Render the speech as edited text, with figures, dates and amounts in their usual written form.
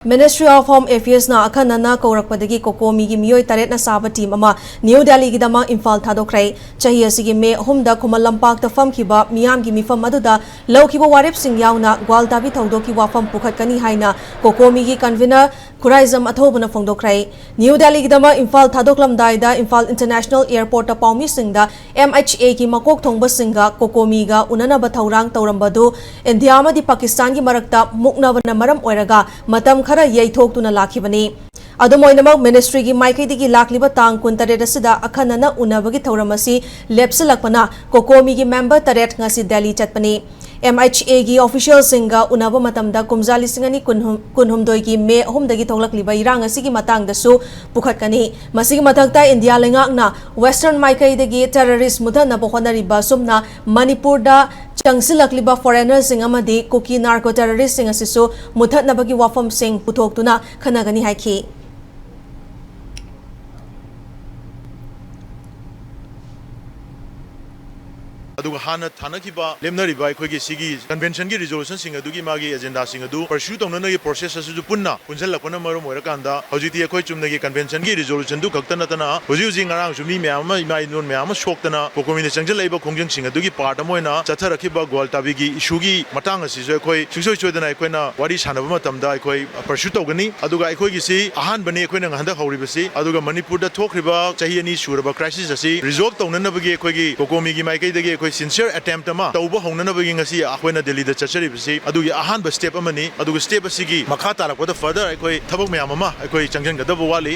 Ministry of Home Affairs na akhanana kaurakpadagi Cocomi gi miyoi taret na saba team ama New Delhi gi dama Imphal thadokrai chahi asigi me humda khumal lampak ta famkhiba miyam gi mifam aduda lawkhiba warip sing yauna gwaldabi thongdoki wafam pukhatkani haina Cocomi gi convener Khuraizam athobuna phongdokrai New Delhi gi dama Imphal thadoklamdaida Imphal International Airport ta paumi singda MHA gi makok thongba singa Cocomi ga unana ba thaurang taurambadu India amadi Pakistan gi marakta muknabana maram oiraga matam khara yaithoktuna lakhibani adumoinamak ministry gi maikaidigi lakliba tang kuntaret asida akhanana unabagi thauramasi lepsalakpana Cocomi gi member taret ngasi Delhi chatpani MHA gi official singa unaba matamda kumjali singani kunhumdoi gi me homdagi tholakliba irang asigi matangdasu pukhatkani masigi mathakta India lengakna western maikaidagi terrorist mudhana bohonariba sumna Manipur da changsilakliba foreigners sing amadi cookie narco terrorist sing asisu muthatnabagi wafam sing puthoktuna khanagani haiki Hana Tanakiba, Lemnariba, Sigi, Convention resolution sing a Dugi Magi agenda sing a do, pursuit on the process as to Punna, Punzella Punamaro Morakanda, Hojiti Kochum the convention resolution do Kaktanatana, was using around to me, Mama, my known Mama Shoktana, Cocomi the Sangal Labor Kongjang sing a Dugi Partamoina, Tatarakiba, Gualtabigi, Shugi, Matanga Sizakoi, Suso than Iquena, what is Hanavatam Daikoi, pursuit ogani, Aduga Ikoisi, Ahan Bani Queen and Handa Horibasi, Aduga Manipur the talk riba, Chahini Shuraba crisis, resolved on Nanabagi, Cocomi, Maike, sincere attempt ama tauba hongnanabagi ngasi akhona Delhi da chacharibasi adugi ahanba step amani adugi step asigi makha tarakpada further aikoi thabak mayam ama aikoi changjan gadaba wali